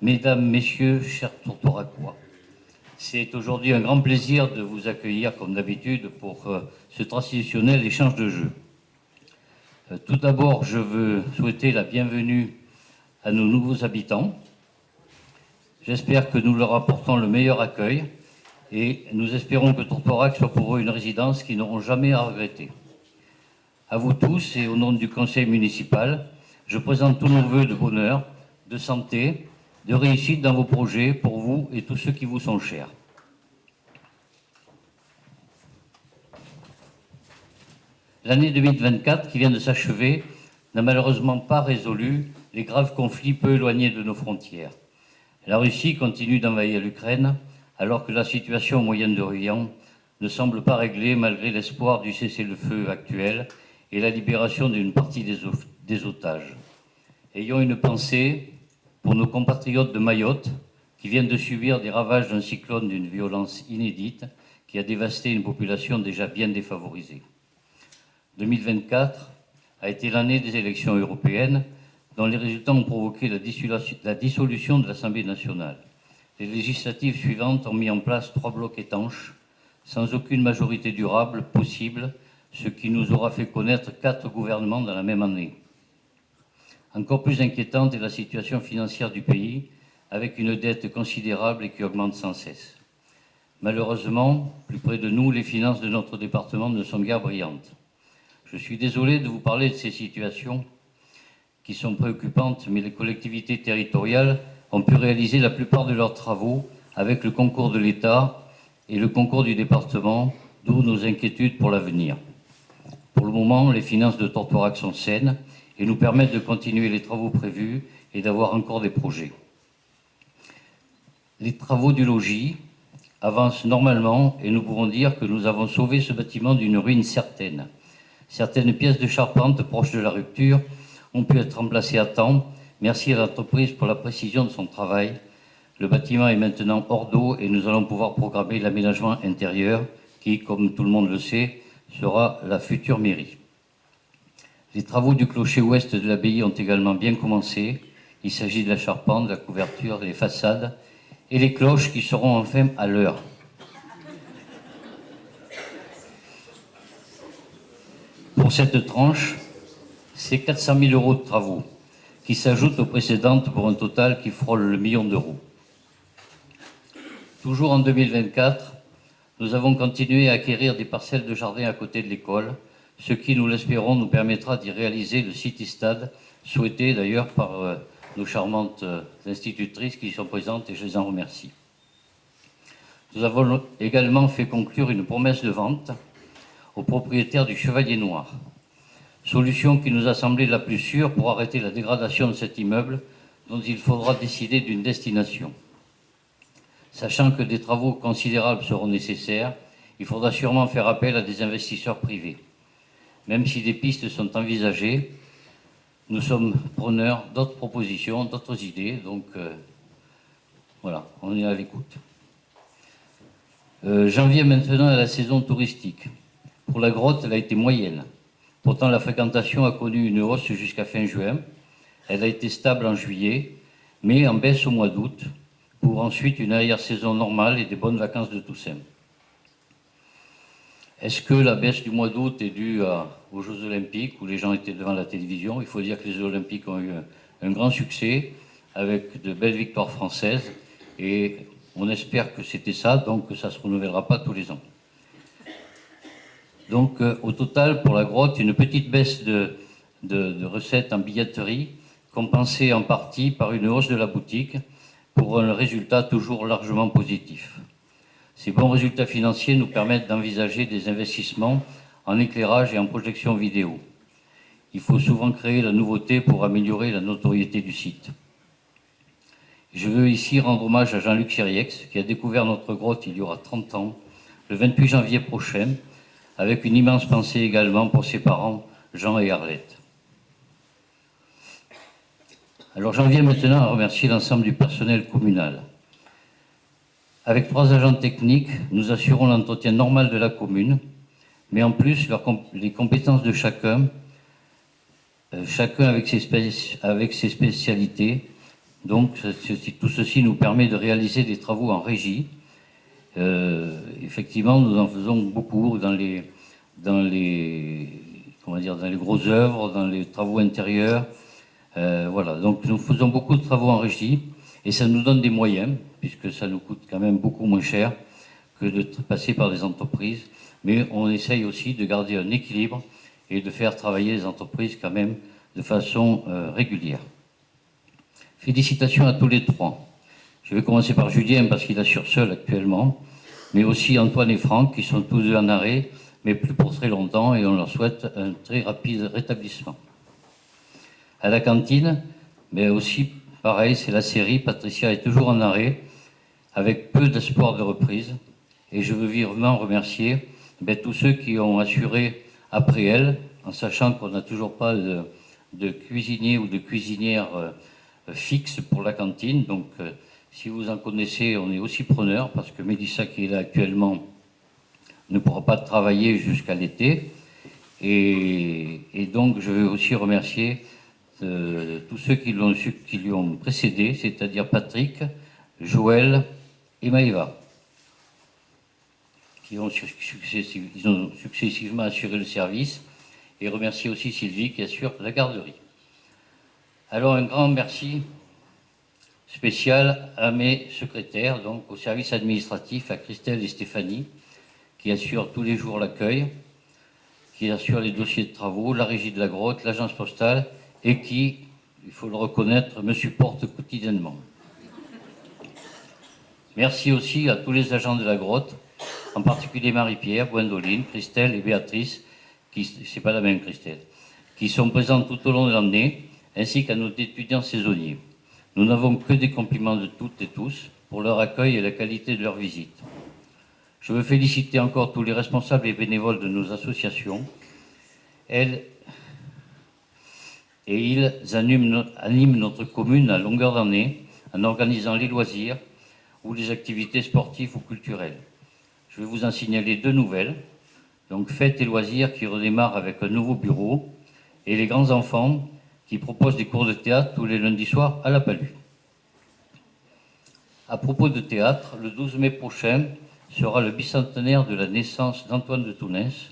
Mesdames, Messieurs, chers Tourtoracois, c'est aujourd'hui un grand plaisir de vous accueillir, comme d'habitude, pour ce traditionnel échange de jeux. Tout d'abord, je veux souhaiter la bienvenue à nos nouveaux habitants. J'espère que nous leur apportons le meilleur accueil et nous espérons que Tourtorac soit pour eux une résidence qu'ils n'auront jamais à regretter. À vous tous et au nom du conseil municipal, je présente tous nos vœux de bonheur, de santé, de réussite dans vos projets pour vous et tous ceux qui vous sont chers. L'année 2024 qui vient de s'achever n'a malheureusement pas résolu les graves conflits peu éloignés de nos frontières. La Russie continue d'envahir l'Ukraine alors que la situation au Moyen-Orient ne semble pas réglée malgré l'espoir du cessez-le-feu actuel et la libération d'une partie des otages. Ayons une pensée pour nos compatriotes de Mayotte qui viennent de subir des ravages d'un cyclone d'une violence inédite qui a dévasté une population déjà bien défavorisée. 2024 a été l'année des élections européennes dont les résultats ont provoqué la dissolution de l'Assemblée nationale. Les législatives suivantes ont mis en place 3 blocs étanches, sans aucune majorité durable possible, ce qui nous aura fait connaître 4 gouvernements dans la même année. Encore plus inquiétante est la situation financière du pays, avec une dette considérable et qui augmente sans cesse. Malheureusement, plus près de nous, les finances de notre département ne sont guère brillantes. Je suis désolé de vous parler de ces situations qui sont préoccupantes, mais les collectivités territoriales ont pu réaliser la plupart de leurs travaux avec le concours de l'État et le concours du département, d'où nos inquiétudes pour l'avenir. Pour le moment, les finances de Tourtorac sont saines et nous permettent de continuer les travaux prévus et d'avoir encore des projets. Les travaux du logis avancent normalement et nous pouvons dire que nous avons sauvé ce bâtiment d'une ruine certaine. Certaines pièces de charpente proches de la rupture ont pu être remplacées à temps. Merci à l'entreprise pour la précision de son travail. Le bâtiment est maintenant hors d'eau et nous allons pouvoir programmer l'aménagement intérieur qui, comme tout le monde le sait, sera la future mairie. Les travaux du clocher ouest de l'abbaye ont également bien commencé. Il s'agit de la charpente, de la couverture, des façades et les cloches qui seront enfin à l'heure. Pour cette tranche, c'est 400 000 € de travaux qui s'ajoutent aux précédentes pour un total qui frôle le million d'euros. Toujours en 2024, nous avons continué à acquérir des parcelles de jardin à côté de l'école, ce qui, nous l'espérons, nous permettra d'y réaliser le city-stade, souhaité d'ailleurs par nos charmantes institutrices qui y sont présentes et je les en remercie. Nous avons également fait conclure une promesse de vente au propriétaire du Chevalier Noir, solution qui nous a semblé la plus sûre pour arrêter la dégradation de cet immeuble dont il faudra décider d'une destination. Sachant que des travaux considérables seront nécessaires, il faudra sûrement faire appel à des investisseurs privés. Même si des pistes sont envisagées, nous sommes preneurs d'autres propositions, d'autres idées, donc voilà, on est à l'écoute. J'en viens maintenant à la saison touristique. Pour la grotte, elle a été moyenne. Pourtant, la fréquentation a connu une hausse jusqu'à fin juin. Elle a été stable en juillet, mais en baisse au mois d'août, pour ensuite une arrière-saison normale et des bonnes vacances de Toussaint. Est-ce que la baisse du mois d'août est due aux Jeux Olympiques, où les gens étaient devant la télévision? Il faut dire que les Jeux Olympiques ont eu un grand succès, avec de belles victoires françaises, et on espère que c'était ça, donc que ça ne se renouvellera pas tous les ans. Donc, au total, pour la grotte, une petite baisse de recettes en billetterie, compensée en partie par une hausse de la boutique, pour un résultat toujours largement positif. Ces bons résultats financiers nous permettent d'envisager des investissements en éclairage et en projection vidéo. Il faut souvent créer la nouveauté pour améliorer la notoriété du site. Je veux ici rendre hommage à Jean-Luc Siriex, qui a découvert notre grotte il y aura 30 ans, le 28 janvier prochain, avec une immense pensée également pour ses parents, Jean et Arlette. Alors j'en viens maintenant à remercier l'ensemble du personnel communal. Avec 3 agents techniques, nous assurons l'entretien normal de la commune, mais en plus les compétences de chacun avec ses spécialités, Donc tout ceci nous permet de réaliser des travaux en régie. Effectivement, nous en faisons beaucoup dans les grosses œuvres, dans les travaux intérieurs. Voilà, donc nous faisons beaucoup de travaux en régie et ça nous donne des moyens, puisque ça nous coûte quand même beaucoup moins cher que de passer par des entreprises. Mais on essaye aussi de garder un équilibre et de faire travailler les entreprises quand même de façon régulière. Félicitations à tous les trois. Je vais commencer par Julien parce qu'il assure seul actuellement, mais aussi Antoine et Franck qui sont tous deux en arrêt, mais plus pour très longtemps, et on leur souhaite un très rapide rétablissement. À la cantine, mais aussi pareil, c'est la série. Patricia est toujours en arrêt, avec peu d'espoir de reprise, et je veux vivement remercier tous ceux qui ont assuré après elle, en sachant qu'on n'a toujours pas de cuisinier ou de cuisinière fixe pour la cantine. Donc, si vous en connaissez, on est aussi preneur, parce que Mélissa, qui est là actuellement, ne pourra pas travailler jusqu'à l'été. Et donc, je veux aussi remercier tous ceux qui lui ont précédé, c'est-à-dire Patrick, Joël et Maëva, qui ont successivement assuré le service, et remercier aussi Sylvie qui assure la garderie. Alors un grand merci spécial à mes secrétaires, donc au service administratif, à Christelle et Stéphanie, qui assurent tous les jours l'accueil, qui assurent les dossiers de travaux, la régie de la grotte, l'agence postale, et qui, il faut le reconnaître, me supportent quotidiennement. Merci aussi à tous les agents de la grotte, en particulier Marie-Pierre, Gwendoline, Christelle et Béatrice, c'est pas la même Christelle, qui sont présents tout au long de l'année, ainsi qu'à nos étudiants saisonniers. Nous n'avons que des compliments de toutes et tous pour leur accueil et la qualité de leur visite. Je veux féliciter encore tous les responsables et bénévoles de nos associations. Elles et ils animent notre commune à longueur d'année en organisant les loisirs ou les activités sportives ou culturelles. Je vais vous en signaler deux nouvelles. Donc, fêtes et loisirs qui redémarrent avec un nouveau bureau, et les grands enfants qui proposent des cours de théâtre tous les lundis soirs à la Palue. À propos de théâtre, le 12 mai prochain sera le bicentenaire de la naissance d'Antoine de Tounens,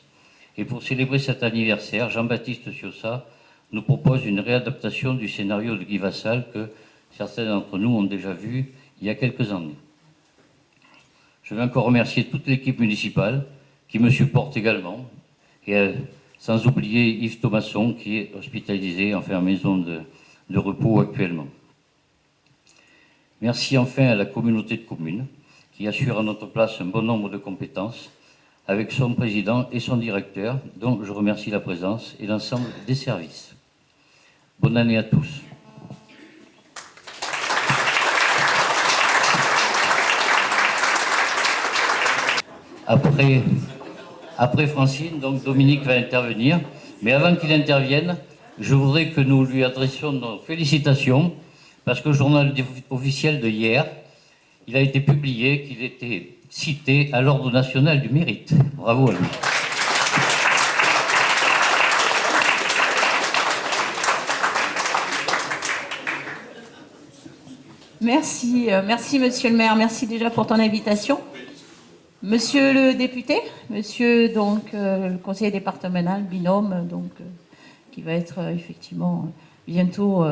et pour célébrer cet anniversaire, Jean-Baptiste Ciossa nous propose une réadaptation du scénario de Guy Vassal que certains d'entre nous ont déjà vu il y a quelques années. Je veux encore remercier toute l'équipe municipale qui me supporte également, et sans oublier Yves Thomasson qui est hospitalisé en maison de repos actuellement. Merci enfin à la communauté de communes qui assure à notre place un bon nombre de compétences avec son président et son directeur, dont je remercie la présence, et l'ensemble des services. Bonne année à tous. Après Francine, donc Dominique va intervenir. Mais avant qu'il intervienne, je voudrais que nous lui adressions nos félicitations, parce que le journal officiel de hier, il a été publié qu'il était cité à l'Ordre national du mérite. Bravo à lui. Merci Monsieur le maire, merci déjà pour ton invitation. Monsieur le député, monsieur donc le conseiller départemental, binôme, donc qui va être effectivement bientôt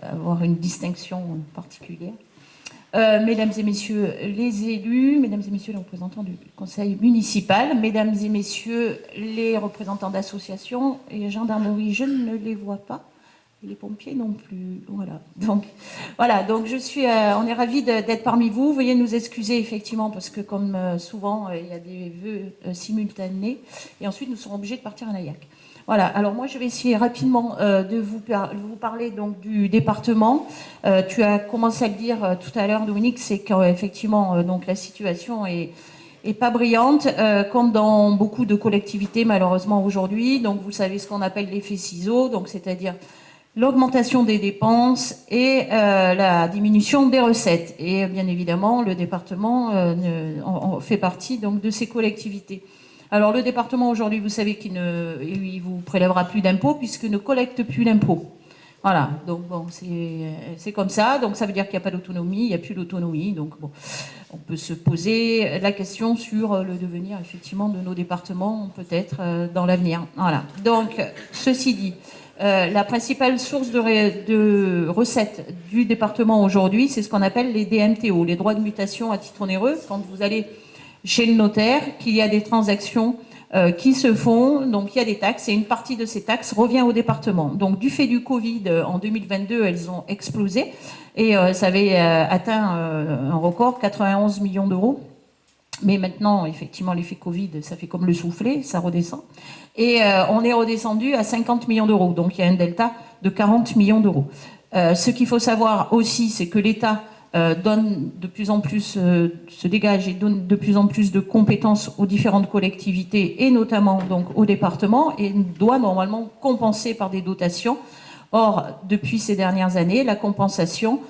avoir une distinction particulière. Mesdames et messieurs les élus, mesdames et messieurs les représentants du conseil municipal, mesdames et messieurs les représentants d'associations et gendarmerie, je ne les vois pas. Les pompiers non plus. Voilà. Donc, on est ravis d'être parmi vous. Veuillez nous excuser effectivement parce que comme souvent il y a des vœux simultanés et ensuite nous serons obligés de partir à Nayac. Voilà. Alors moi je vais essayer rapidement de vous parler donc du département. Tu as commencé à le dire tout à l'heure, Dominique, c'est qu'effectivement donc la situation est pas brillante, comme dans beaucoup de collectivités malheureusement aujourd'hui. Donc vous savez ce qu'on appelle l'effet ciseau, donc c'est-à-dire l'augmentation des dépenses et la diminution des recettes. Et bien évidemment, le département fait partie donc de ces collectivités. Alors le département aujourd'hui, vous savez qu'il vous prélèvera plus d'impôts puisqu'il ne collecte plus l'impôt. Voilà, donc bon, c'est comme ça. Donc ça veut dire qu'il n'y a pas d'autonomie, il n'y a plus d'autonomie. Donc bon, on peut se poser la question sur le devenir effectivement de nos départements, peut-être dans l'avenir. Voilà. Donc ceci dit, la principale source de recettes du département aujourd'hui, c'est ce qu'on appelle les DMTO, les droits de mutation à titre onéreux. Quand vous allez chez le notaire, qu'il y a des transactions qui se font, donc il y a des taxes et une partie de ces taxes revient au département. Donc du fait du Covid, en 2022, elles ont explosé et ça avait atteint un record, 91 millions d'euros. Mais maintenant, effectivement, l'effet Covid, ça fait comme le soufflet, ça redescend. Et on est redescendu à 50 millions d'euros. Donc il y a un delta de 40 millions d'euros. Ce qu'il faut savoir aussi, c'est que l'État donne de plus en plus, se dégage et donne de plus en plus de compétences aux différentes collectivités et notamment donc aux départements et doit normalement compenser par des dotations. Or, depuis ces dernières années, la compensation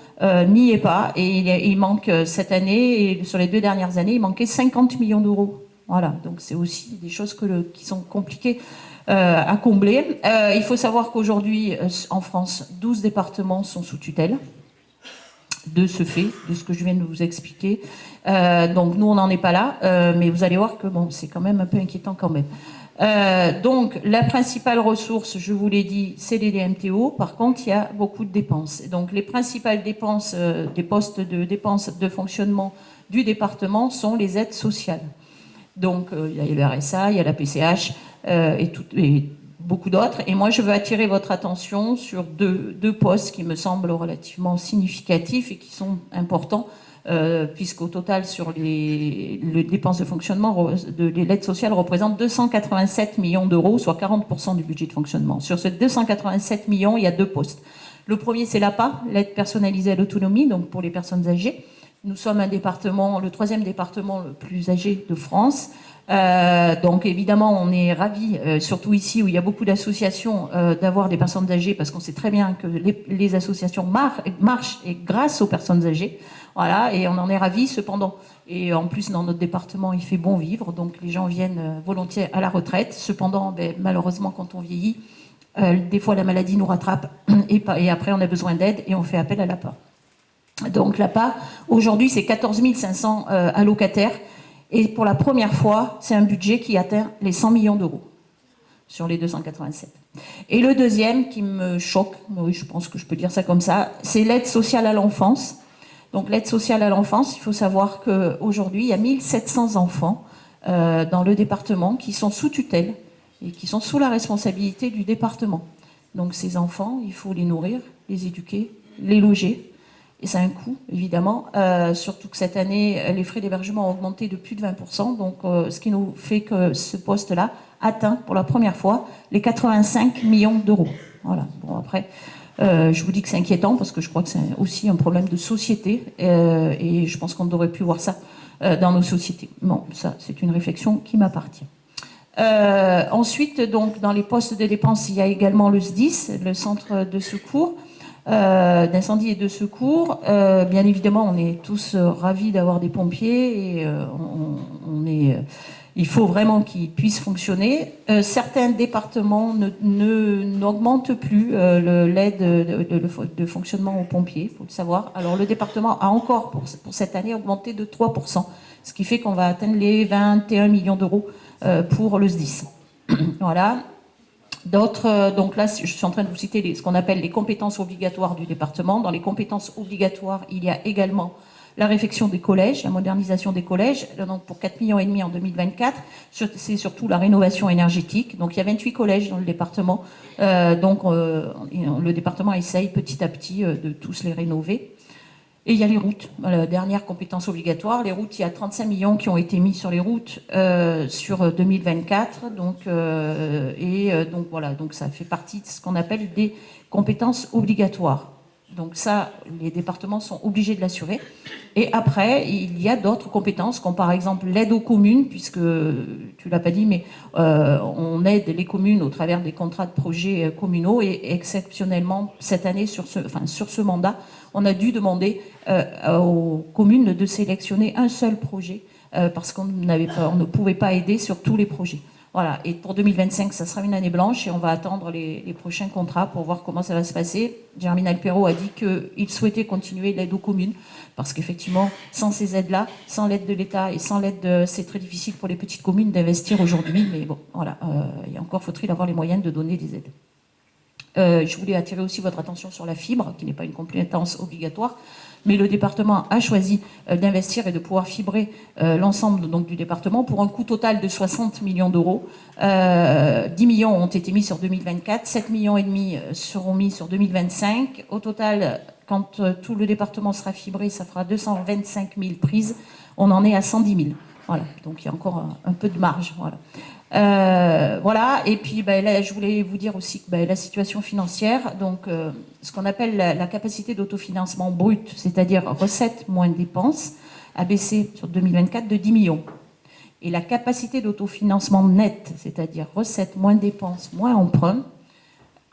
n'y est pas et il manque cette année et sur les 2 dernières années, il manquait 50 millions d'euros. Voilà, donc c'est aussi des choses qui sont compliquées à combler. Il faut savoir qu'aujourd'hui, en France, 12 départements sont sous tutelle. De ce fait, de ce que je viens de vous expliquer. Donc nous, on n'en est pas là, mais vous allez voir que bon, c'est quand même un peu inquiétant quand même. Donc la principale ressource, je vous l'ai dit, c'est les DMTO. Par contre, il y a beaucoup de dépenses. Donc les principales dépenses, des postes de dépenses de fonctionnement du département sont les aides sociales. Donc il y a le RSA, il y a la PCH et beaucoup d'autres. Et moi, je veux attirer votre attention sur deux postes qui me semblent relativement significatifs et qui sont importants, puisqu'au total, sur les dépenses de fonctionnement, l'aide sociale représente 287 millions d'euros, soit 40% du budget de fonctionnement. Sur ces 287 millions, il y a 2 postes. Le premier, c'est l'APA, l'aide personnalisée à l'autonomie, donc pour les personnes âgées. Nous sommes un département, le 3e département le plus âgé de France. Donc évidemment, on est ravis, surtout ici où il y a beaucoup d'associations, d'avoir des personnes âgées, parce qu'on sait très bien que les associations marchent et grâce aux personnes âgées. Voilà, et on en est ravis cependant. Et en plus, dans notre département, il fait bon vivre, donc les gens viennent volontiers à la retraite. Cependant, malheureusement, quand on vieillit, des fois la maladie nous rattrape et après on a besoin d'aide et on fait appel à l'APA. Donc l'APA, aujourd'hui, c'est 14 500 allocataires. Et pour la première fois, c'est un budget qui atteint les 100 millions d'euros sur les 287. Et le deuxième qui me choque, oui, je pense que je peux dire ça comme ça, c'est l'aide sociale à l'enfance. Donc l'aide sociale à l'enfance, il faut savoir qu'aujourd'hui, il y a 1700 enfants dans le département qui sont sous tutelle et qui sont sous la responsabilité du département. Donc ces enfants, il faut les nourrir, les éduquer, les loger. Et ça a un coût, évidemment, surtout que cette année, les frais d'hébergement ont augmenté de plus de 20%, donc ce qui nous fait que ce poste-là atteint pour la première fois les 85 millions d'euros. Voilà. Bon, après, je vous dis que c'est inquiétant parce que je crois que c'est aussi un problème de société et je pense qu'on ne devrait plus voir ça dans nos sociétés. Bon, ça, c'est une réflexion qui m'appartient. Ensuite, donc, dans les postes de dépenses, il y a également le SDIS, le centre de secours. D'incendie et de secours. Bien évidemment, on est tous ravis d'avoir des pompiers et il faut vraiment qu'ils puissent fonctionner. Certains départements n'augmentent plus l'aide de fonctionnement aux pompiers, il faut le savoir. Alors le département a encore pour cette année augmenté de 3%, ce qui fait qu'on va atteindre les 21 millions d'euros pour le SDIS. Voilà. D'autres, donc là, je suis en train de vous citer ce qu'on appelle les compétences obligatoires du département. Dans les compétences obligatoires, il y a également la réfection des collèges, la modernisation des collèges, donc pour 4,5 millions en 2024. C'est surtout la rénovation énergétique. Donc il y a 28 collèges dans le département. Donc le département essaye petit à petit de tous les rénover. Et il y a les routes, la dernière compétence obligatoire. Les routes, il y a 35 millions qui ont été mis sur les routes sur 2024. Donc voilà, donc ça fait partie de ce qu'on appelle des compétences obligatoires. Donc ça, les départements sont obligés de l'assurer. Et après, il y a d'autres compétences, comme par exemple l'aide aux communes, puisque tu l'as pas dit, mais on aide les communes au travers des contrats de projets communaux. Et exceptionnellement, cette année, sur ce mandat, on a dû demander aux communes de sélectionner un seul projet parce qu'on ne pouvait pas aider sur tous les projets. Voilà, et pour 2025, ça sera une année blanche et on va attendre les prochains contrats pour voir comment ça va se passer. Germinal Perrault a dit qu'il souhaitait continuer l'aide aux communes parce qu'effectivement, sans ces aides-là, sans l'aide de l'État et sans l'aide, c'est très difficile pour les petites communes d'investir aujourd'hui. Mais bon, voilà, et encore faut-il avoir les moyens de donner des aides. Je voulais attirer aussi votre attention sur la fibre, qui n'est pas une compétence obligatoire, mais le département a choisi d'investir et de pouvoir fibrer l'ensemble donc, du département pour un coût total de 60 millions d'euros. 10 millions ont été mis sur 2024, 7 millions et demi seront mis sur 2025. Au total, quand tout le département sera fibré, ça fera 225 000 prises. On en est à 110 000. Voilà, donc il y a encore un peu de marge. Voilà. Voilà, et puis là, je voulais vous dire aussi que la situation financière, donc ce qu'on appelle la capacité d'autofinancement brut, c'est-à-dire recettes moins dépenses, a baissé sur 2024 de 10 millions. Et la capacité d'autofinancement net, c'est-à-dire recettes moins dépenses moins emprunts,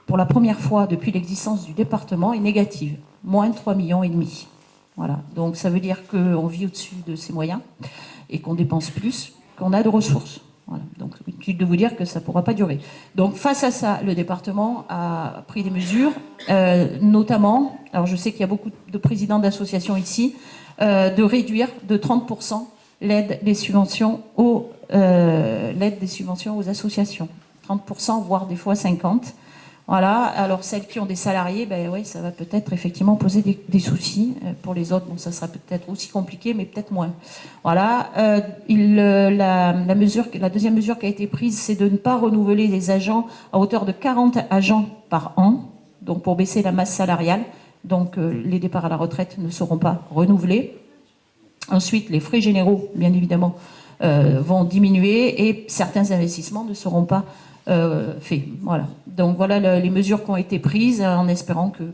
pour la première fois depuis l'existence du département, est négative, moins 3,5 millions. Voilà, donc ça veut dire qu'on vit au-dessus de ses moyens et qu'on dépense plus, qu'on a de ressources. Voilà. Donc, inutile de vous dire que ça ne pourra pas durer. Donc, face à ça, le département a pris des mesures, notamment, alors je sais qu'il y a beaucoup de présidents d'associations ici, de réduire de 30% l'aide des subventions aux associations. 30%, voire des fois 50%. Voilà, alors celles qui ont des salariés, oui, ça va peut-être effectivement poser des soucis. Pour les autres, bon, ça sera peut-être aussi compliqué, mais peut-être moins. Voilà, la deuxième mesure qui a été prise, c'est de ne pas renouveler les agents à hauteur de 40 agents par an, donc pour baisser la masse salariale. Donc les départs à la retraite ne seront pas renouvelés. Ensuite, les frais généraux, bien évidemment, vont diminuer et certains investissements ne seront pas fait. Voilà. Donc voilà les mesures qui ont été prises en espérant que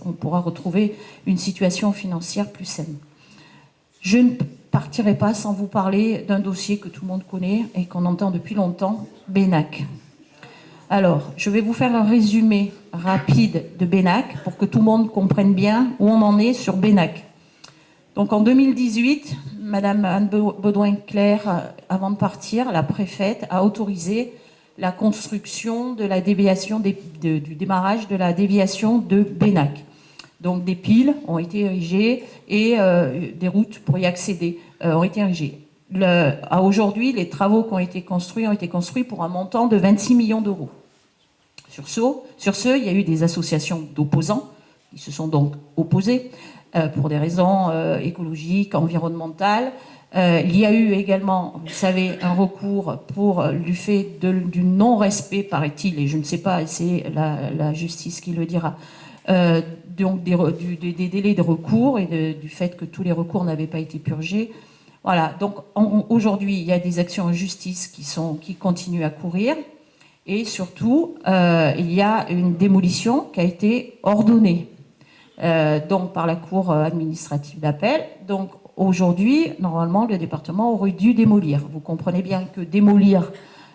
on pourra retrouver une situation financière plus saine. Je ne partirai pas sans vous parler d'un dossier que tout le monde connaît et qu'on entend depuis longtemps, Benac. Alors, je vais vous faire un résumé rapide de Benac pour que tout le monde comprenne bien où on en est sur Benac. Donc en 2018, Madame Anne Baudouin-Claire, avant de partir, la préfète a autorisé la construction de la déviation du démarrage de la déviation de Benac. Donc des piles ont été érigées et des routes pour y accéder ont été érigées. Aujourd'hui, les travaux qui ont été construits pour un montant de 26 millions d'euros. Sur ce, il y a eu des associations d'opposants qui se sont donc opposées pour des raisons écologiques, environnementales. Il y a eu également, vous savez, un recours pour du fait du non-respect, paraît-il, et je ne sais pas, c'est la justice qui le dira, donc des délais de recours et du fait que tous les recours n'avaient pas été purgés. Voilà, donc aujourd'hui, il y a des actions en justice qui continuent à courir, et surtout, il y a une démolition qui a été ordonnée donc par la Cour administrative d'appel. Donc aujourd'hui, normalement, le département aurait dû démolir. Vous comprenez bien que démolir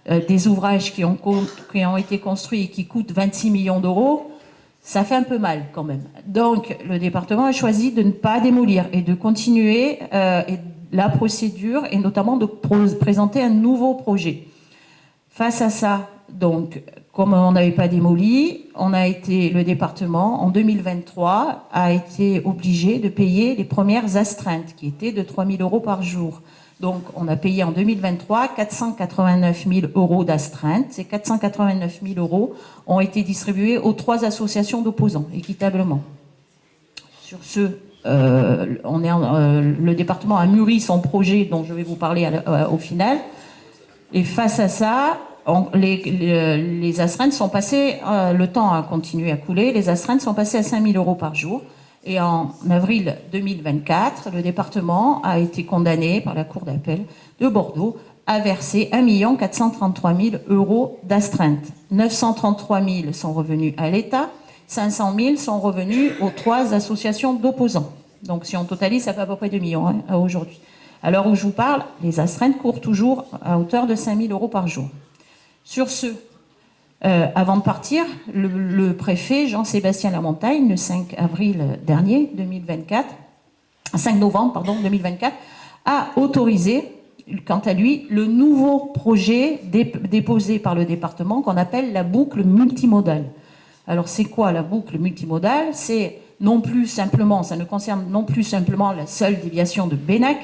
des ouvrages qui ont été construits et qui coûtent 26 millions d'euros, ça fait un peu mal quand même. Donc le département a choisi de ne pas démolir et de continuer la procédure et notamment de présenter un nouveau projet. Face à ça, donc, comme on n'avait pas démoli, le département, en 2023, a été obligé de payer les premières astreintes, qui étaient de 3 000 euros par jour. Donc, on a payé en 2023 489 000 euros d'astreintes. Ces 489 000 euros ont été distribués aux 3 associations d'opposants, équitablement. Sur ce, le département a mûri son projet, dont je vais vous parler au final. Et face à ça, les astreintes sont passées, le temps a continué à couler, les astreintes sont passées à 5 000 euros par jour. Et en avril 2024, le département a été condamné par la Cour d'appel de Bordeaux à verser 1 433 000 euros d'astreintes. 933 000 sont revenus à l'État, 500 000 sont revenus aux 3 associations d'opposants. Donc si on totalise, ça fait à peu près 2 millions aujourd'hui. À l'heure où je vous parle, les astreintes courent toujours à hauteur de 5 000 euros par jour. Sur ce, avant de partir, le préfet Jean-Sébastien Lamontagne, le 5 novembre 2024, a autorisé quant à lui, le nouveau projet déposé par le département qu'on appelle la boucle multimodale. Alors, c'est quoi la boucle multimodale? C'est non plus simplement, ça ne concerne non plus simplement la seule déviation de Bénac,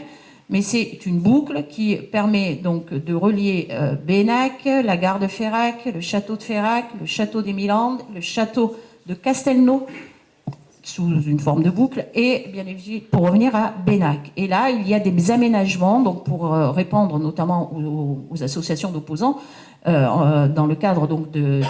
mais c'est une boucle qui permet donc de relier Bénac, la gare de Ferrac, le château de Ferrac, le château des Milandes, le château de Castelnau, sous une forme de boucle, et bien évidemment pour revenir à Bénac. Et là, il y a des aménagements, donc pour répondre notamment aux associations d'opposants, dans le cadre donc des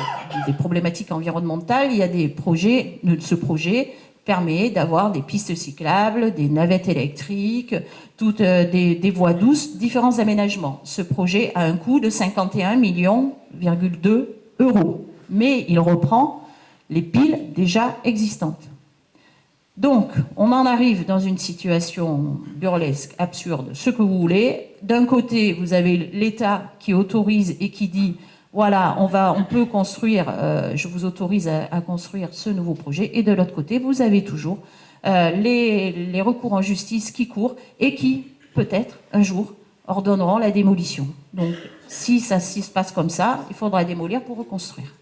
problématiques environnementales, il y a des projets. Ce projet permet d'avoir des pistes cyclables, des navettes électriques, toutes des voies douces, différents aménagements. Ce projet a un coût de 51,2 millions d'euros, mais il reprend les piles déjà existantes. Donc, on en arrive dans une situation burlesque, absurde, ce que vous voulez. D'un côté, vous avez l'État qui autorise et qui dit, voilà, on peut construire, je vous autorise à construire ce nouveau projet. Et de l'autre côté, vous avez toujours les recours en justice qui courent et qui, peut-être, un jour, ordonneront la démolition. Donc, si ça se passe comme ça, il faudra démolir pour reconstruire.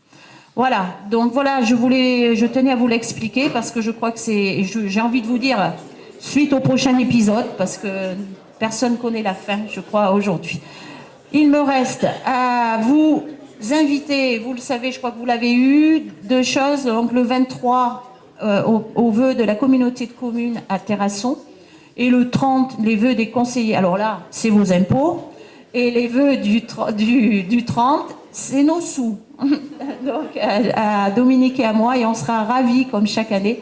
Voilà, donc voilà, je tenais à vous l'expliquer parce que je crois que j'ai envie de vous dire, suite au prochain épisode, parce que personne ne connaît la fin, je crois, aujourd'hui. Il me reste à vous inviter, vous le savez, je crois que vous l'avez eu, deux choses, donc le 23 au vœu de la communauté de communes à Terrasson, et le 30, les vœux des conseillers, alors là, c'est vos impôts, et les vœux du 30, c'est nos sous. Donc à Dominique et à moi, et on sera ravis, comme chaque année,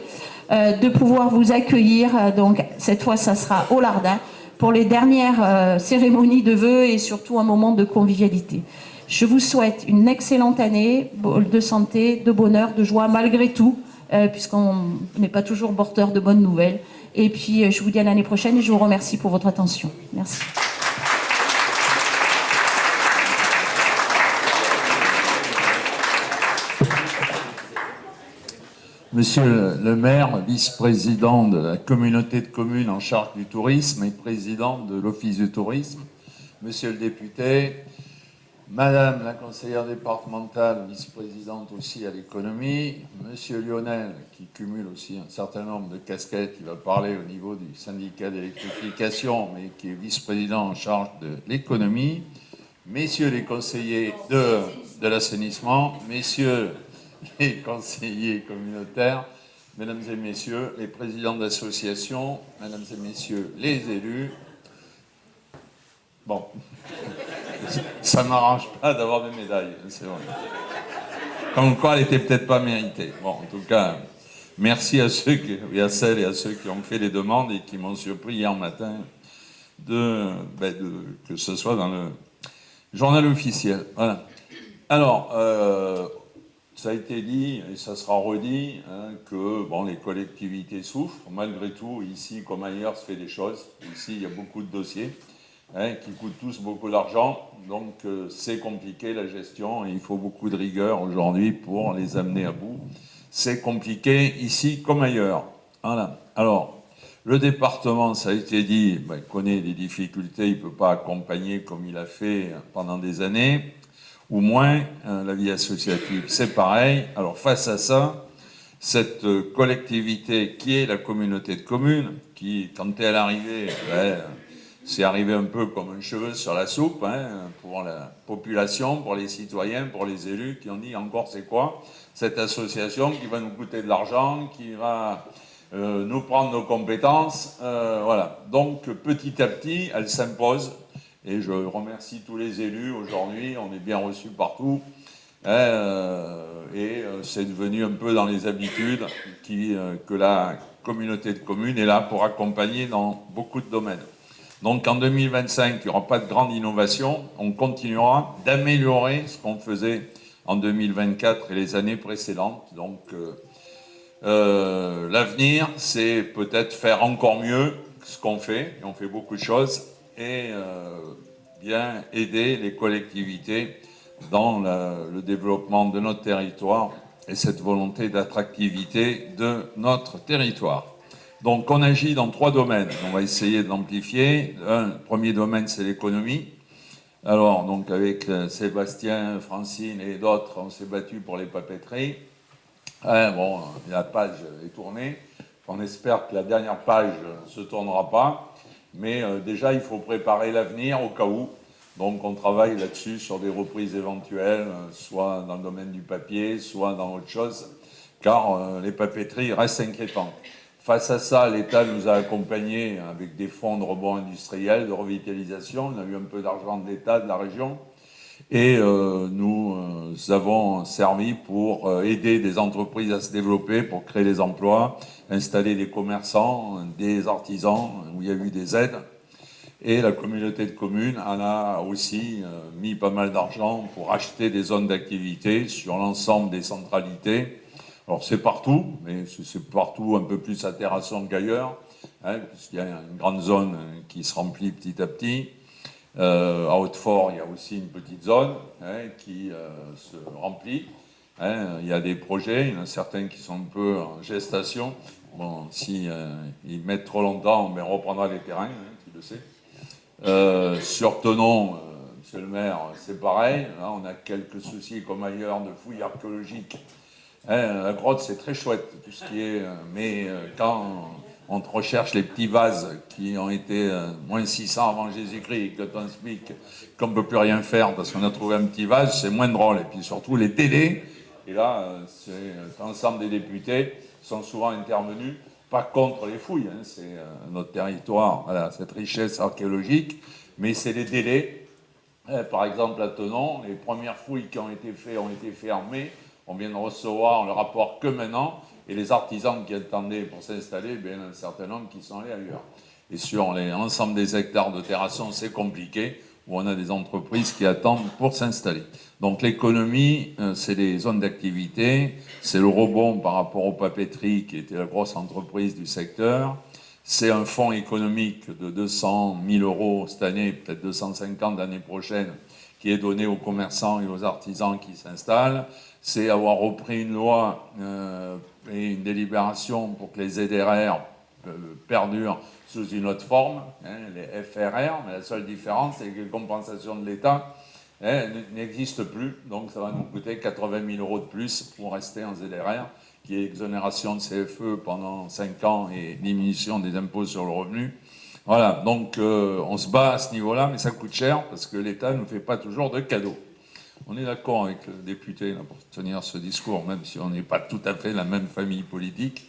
de pouvoir vous accueillir. Donc cette fois, ça sera au Lardin pour les dernières cérémonies de vœux et surtout un moment de convivialité. Je vous souhaite une excellente année de santé, de bonheur, de joie, malgré tout, puisqu'on n'est pas toujours porteur de bonnes nouvelles. Et puis, je vous dis à l'année prochaine et je vous remercie pour votre attention. Merci. Monsieur le maire, vice-président de la communauté de communes en charge du tourisme et président de l'office du tourisme, monsieur le député, madame la conseillère départementale, vice-présidente aussi à l'économie, monsieur Lionel, qui cumule aussi un certain nombre de casquettes, il va parler au niveau du syndicat d'électrification, mais qui est vice-président en charge de l'économie, messieurs les conseillers de l'assainissement, messieurs les conseillers communautaires, mesdames et messieurs les présidents d'associations, mesdames et messieurs les élus. Bon, ça ne m'arrange pas d'avoir des médailles, c'est vrai. Comme quoi, elle n'était peut-être pas méritée. Bon, en tout cas, merci à celles et à ceux qui ont fait les demandes et qui m'ont surpris hier matin que ce soit dans le journal officiel. Voilà. Alors, ça a été dit, et ça sera redit, que bon, les collectivités souffrent. Malgré tout, ici comme ailleurs, se fait des choses. Ici, il y a beaucoup de dossiers qui coûtent tous beaucoup d'argent. Donc, c'est compliqué la gestion et il faut beaucoup de rigueur aujourd'hui pour les amener à bout. C'est compliqué ici comme ailleurs. Voilà. Alors, le département, ça a été dit, il connaît des difficultés, il ne peut pas accompagner comme il a fait pendant des années. Ou moins la vie associative. C'est pareil. Alors face à ça, cette collectivité qui est la communauté de communes, qui, quand elle est arrivée, c'est arrivé un peu comme un cheveu sur la soupe, pour la population, pour les citoyens, pour les élus, qui ont dit encore c'est quoi cette association qui va nous coûter de l'argent, qui va nous prendre nos compétences. Voilà. Donc petit à petit, elle s'impose. Et je remercie tous les élus aujourd'hui, on est bien reçus partout. Et c'est devenu un peu dans les habitudes que la communauté de communes est là pour accompagner dans beaucoup de domaines. Donc en 2025, il n'y aura pas de grande innovation, on continuera d'améliorer ce qu'on faisait en 2024 et les années précédentes. Donc l'avenir, c'est peut-être faire encore mieux ce qu'on fait, et on fait beaucoup de choses, et bien aider les collectivités dans le développement de notre territoire et cette volonté d'attractivité de notre territoire. Donc on agit dans 3 domaines. On va essayer de l'amplifier. Un premier domaine, c'est l'économie. Alors, donc avec Sébastien, Francine et d'autres, on s'est battu pour les papeteries. Bon, la page est tournée. On espère que la dernière page ne se tournera pas. Mais déjà, il faut préparer l'avenir au cas où. Donc on travaille là-dessus sur des reprises éventuelles, soit dans le domaine du papier, soit dans autre chose, car les papeteries restent inquiétantes. Face à ça, l'État nous a accompagnés avec des fonds de rebond industriel, de revitalisation. On a eu un peu d'argent de l'État, de la région. Et nous avons servi pour aider des entreprises à se développer, pour créer des emplois, installer des commerçants, des artisans, où il y a eu des aides. Et la communauté de communes en a aussi mis pas mal d'argent pour acheter des zones d'activité sur l'ensemble des centralités. Alors c'est partout, mais c'est partout un peu plus à Terrasson qu'ailleurs, puisqu'il y a une grande zone qui se remplit petit à petit. À Hautefort, il y a aussi une petite zone qui se remplit. Il y a des projets, il y en a certains qui sont un peu en gestation. Bon, si ils mettent trop longtemps, on reprendra les terrains, qui le sait. Sur Tenon, monsieur le maire, c'est pareil. Là, on a quelques soucis comme ailleurs de fouilles archéologiques. La grotte, c'est très chouette, tout ce qui est. Mais quand on recherche les petits vases qui ont été moins 600 avant Jésus-Christ et que on explique qu'on ne peut plus rien faire parce qu'on a trouvé un petit vase, c'est moins drôle. Et puis surtout les délais. Et là, l'ensemble des députés sont souvent intervenus, pas contre les fouilles, c'est notre territoire, voilà, cette richesse archéologique, mais c'est les délais. Par exemple, à Tenon, les premières fouilles qui ont été faites en mai. On vient de recevoir le rapport que maintenant, et les artisans qui attendaient pour s'installer, bien un certain nombre qui sont allés ailleurs. Et sur l'ensemble des hectares de Terrasson, c'est compliqué, où on a des entreprises qui attendent pour s'installer. Donc l'économie, c'est les zones d'activité, c'est le rebond par rapport aux papeteries, qui était la grosse entreprise du secteur. C'est un fonds économique de 200 000 euros cette année, peut-être 250 l'année prochaine, qui est donné aux commerçants et aux artisans qui s'installent. C'est avoir repris une loi et une délibération pour que les ZRR perdurent sous une autre forme, les FRR, mais la seule différence, c'est que les compensations de l'État n'existent plus, donc ça va nous coûter 80 000 euros de plus pour rester en ZRR, qui est exonération de CFE pendant 5 ans et diminution des impôts sur le revenu. Voilà, donc on se bat à ce niveau-là, mais ça coûte cher parce que l'État ne nous fait pas toujours de cadeaux. On est d'accord avec le député là, pour tenir ce discours, même si on n'est pas tout à fait la même famille politique.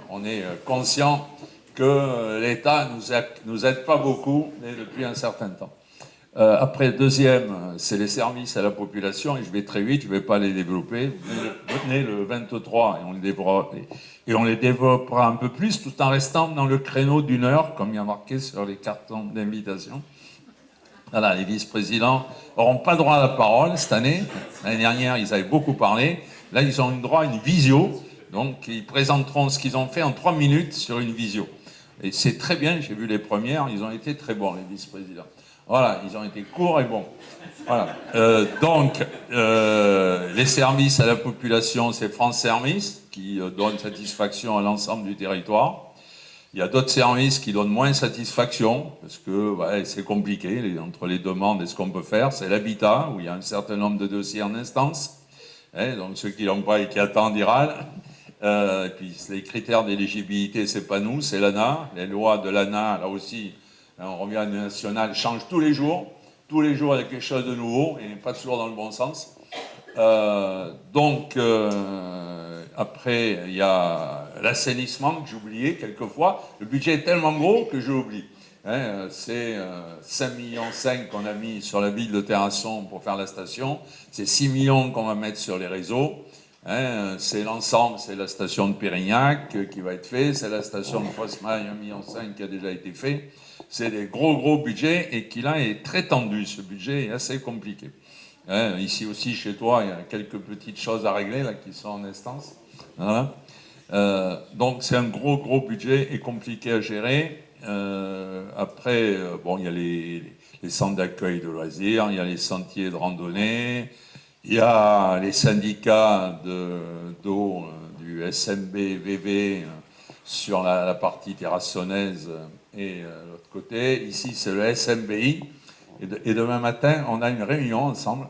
On est conscient que l'État nous aide pas beaucoup, mais depuis un certain temps. Après, le deuxième, c'est les services à la population, et je vais très vite, je ne vais pas les développer. Venez le 23 et on les développera un peu plus, tout en restant dans le créneau d'1 heure, comme il y a marqué sur les cartons d'invitation. Voilà, les vice-présidents n'auront pas droit à la parole cette année. L'année dernière, ils avaient beaucoup parlé. Là, ils ont eu droit à une visio. Donc, ils présenteront ce qu'ils ont fait en 3 minutes sur une visio. Et c'est très bien, j'ai vu les premières, ils ont été très bons, les vice-présidents. Voilà, ils ont été courts et bons. Voilà. Les services à la population, c'est France Service, qui donne satisfaction à l'ensemble du territoire. Il y a d'autres services qui donnent moins satisfaction, parce que c'est compliqué entre les demandes et ce qu'on peut faire. C'est l'habitat, où il y a un certain nombre de dossiers en instance. Donc ceux qui l'ont pas et qui attendent, ils râlent. Et puis les critères d'éligibilité, c'est pas nous, c'est l'ANA. Les lois de l'ANA, là aussi, on revient à l'Union nationale, changent tous les jours. Tous les jours, il y a quelque chose de nouveau, et pas toujours dans le bon sens. Après, il y a l'assainissement que j'ai oublié quelquefois. Le budget est tellement gros que je l'oublie. C'est 5,5 millions qu'on a mis sur la ville de Terrasson pour faire la station. C'est 6 millions qu'on va mettre sur les réseaux. C'est l'ensemble, c'est la station de Pérignac qui va être faite. C'est la station de Fosmail, 1,5 million qui a déjà été fait. C'est des gros budgets et qui là est très tendu. Ce budget est assez compliqué. Ici aussi, chez toi, il y a quelques petites choses à régler là, qui sont en instance. Voilà. Donc c'est un gros budget et compliqué à gérer. Après, il y a les centres d'accueil de loisirs, il y a les sentiers de randonnée, il y a les syndicats d'eau du SMB, VV, sur la partie terrassonnaise et l'autre côté. Ici, c'est le SMBI. Et demain matin, on a une réunion ensemble,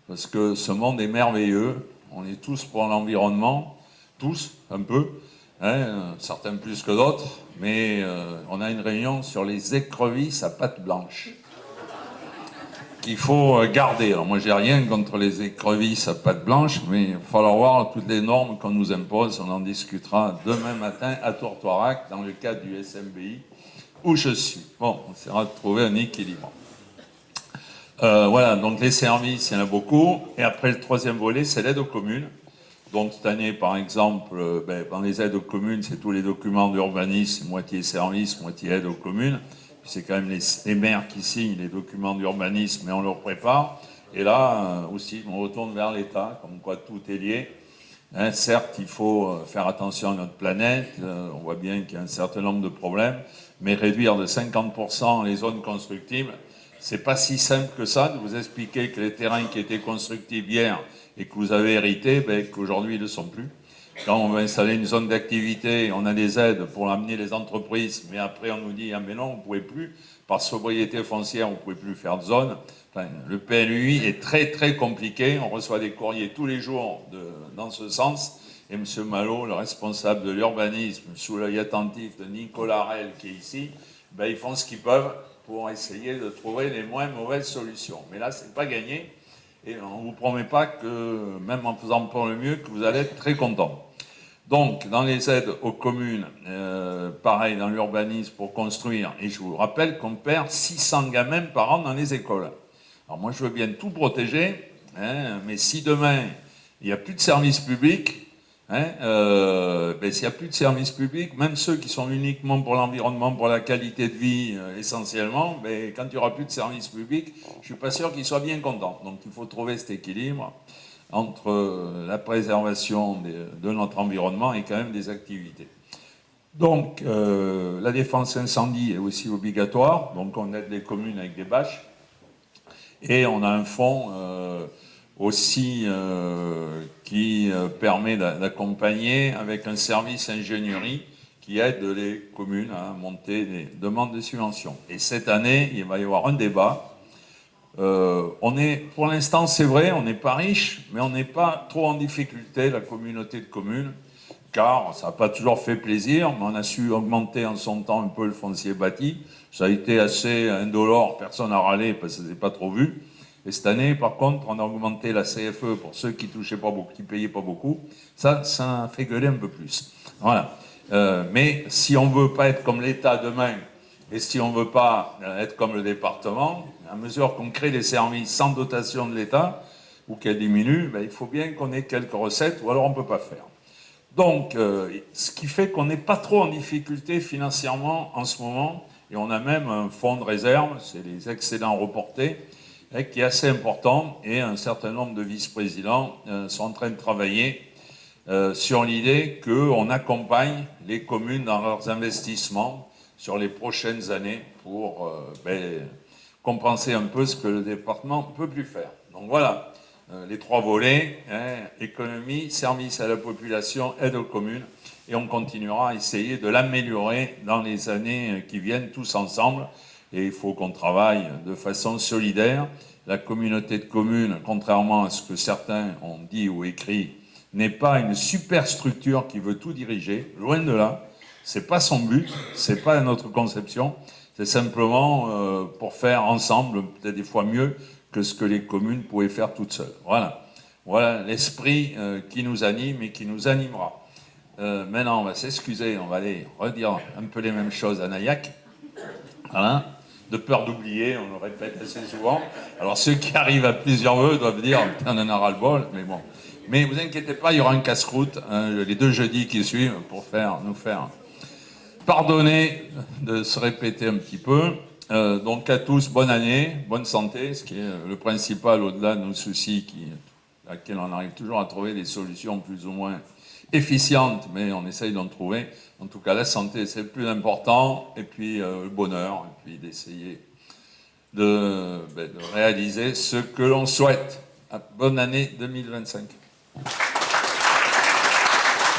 parce que ce monde est merveilleux. On est tous pour l'environnement, tous, un peu, hein, certains plus que d'autres, mais on a une réunion sur les écrevisses à pattes blanches qu'il faut garder. Alors moi, j'ai rien contre les écrevisses à pattes blanches, mais il va falloir voir toutes les normes qu'on nous impose. On en discutera demain matin à Tourtoirac, dans le cadre du SMBI, où je suis. Bon, on essaiera de trouver un équilibre. Voilà, donc les services, il y en a beaucoup. Et après, le troisième volet, c'est l'aide aux communes. Donc cette année, par exemple, dans les aides aux communes, c'est tous les documents d'urbanisme, moitié services, moitié aide aux communes. C'est quand même les maires qui signent les documents d'urbanisme, mais on leur prépare. Et là, aussi, on retourne vers l'État, comme quoi tout est lié. Hein, certes, il faut faire attention à notre planète. On voit bien qu'il y a un certain nombre de problèmes. Mais réduire de 50% les zones constructibles, c'est pas si simple que ça de vous expliquer que les terrains qui étaient constructibles hier et que vous avez hérités, qu'aujourd'hui ils ne le sont plus. Quand on veut installer une zone d'activité, on a des aides pour amener les entreprises, mais après on nous dit « Ah mais non, vous ne pouvez plus, par sobriété foncière, vous ne pouvez plus faire de zone ». Enfin, le PLUI est très très compliqué, on reçoit des courriers tous les jours dans ce sens. Et M. Malo, le responsable de l'urbanisme, sous l'œil attentif de Nicolas Rel qui est ici, ils font ce qu'ils peuvent pour essayer de trouver les moins mauvaises solutions. Mais là, c'est pas gagné. Et on ne vous promet pas que, même en faisant pour le mieux, que vous allez être très content. Donc, dans les aides aux communes, pareil, dans l'urbanisme pour construire, et je vous rappelle qu'on perd 600 gamins par an dans les écoles. Alors moi, je veux bien tout protéger, hein, mais si demain, il n'y a plus de services publics, hein, s'il n'y a plus de services publics, même ceux qui sont uniquement pour l'environnement, pour la qualité de vie essentiellement, quand il n'y aura plus de services publics, je ne suis pas sûr qu'ils soient bien contents. Donc il faut trouver cet équilibre entre la préservation de notre environnement et quand même des activités. Donc la défense incendie est aussi obligatoire, donc on aide les communes avec des bâches, et on a un fonds aussi qui permet d'accompagner avec un service ingénierie qui aide les communes à monter des demandes de subventions. Et cette année, il va y avoir un débat. Pour l'instant, c'est vrai, on n'est pas riche, mais on n'est pas trop en difficulté, la communauté de communes, car ça n'a pas toujours fait plaisir, mais on a su augmenter en son temps un peu le foncier bâti. Ça a été assez indolore, personne n'a râlé parce que ce n'est pas trop vu. Et cette année, par contre, on a augmenté la CFE pour ceux qui touchaient pas beaucoup, qui payaient pas beaucoup. Ça fait gueuler un peu plus. Voilà. Mais si on veut pas être comme l'État demain, et si on veut pas être comme le département, à mesure qu'on crée des services sans dotation de l'État, ou qu'elle diminue, il faut bien qu'on ait quelques recettes, ou alors on peut pas faire. Donc, ce qui fait qu'on n'est pas trop en difficulté financièrement en ce moment, et on a même un fonds de réserve, c'est les excédents reportés, qui est assez important, et un certain nombre de vice-présidents sont en train de travailler sur l'idée qu'on accompagne les communes dans leurs investissements sur les prochaines années pour compenser un peu ce que le département ne peut plus faire. Donc voilà, les trois volets, économie, service à la population, aide aux communes, et on continuera à essayer de l'améliorer dans les années qui viennent tous ensemble. Et il faut qu'on travaille de façon solidaire. La communauté de communes, contrairement à ce que certains ont dit ou écrit, n'est pas une superstructure qui veut tout diriger, loin de là. C'est pas son but, c'est pas notre conception. C'est simplement pour faire ensemble, peut-être des fois mieux que ce que les communes pouvaient faire toutes seules. Voilà l'esprit qui nous anime et qui nous animera. Maintenant, on va s'excuser, on va aller redire un peu les mêmes choses à Nayac. Voilà. De peur d'oublier, on le répète assez souvent. Alors ceux qui arrivent à plusieurs vœux doivent dire « on en a ras-le-bol », mais bon. Mais vous inquiétez pas, il y aura un casse-croûte les 2 jeudis qui suivent pour nous faire pardonner de se répéter un petit peu. Donc à tous, bonne année, bonne santé, ce qui est le principal au-delà de nos soucis à laquelle on arrive toujours à trouver des solutions plus ou moins efficientes, mais on essaye d'en trouver. En tout cas, la santé, c'est le plus important, et puis le bonheur, et puis d'essayer de réaliser ce que l'on souhaite. Bonne année 2025.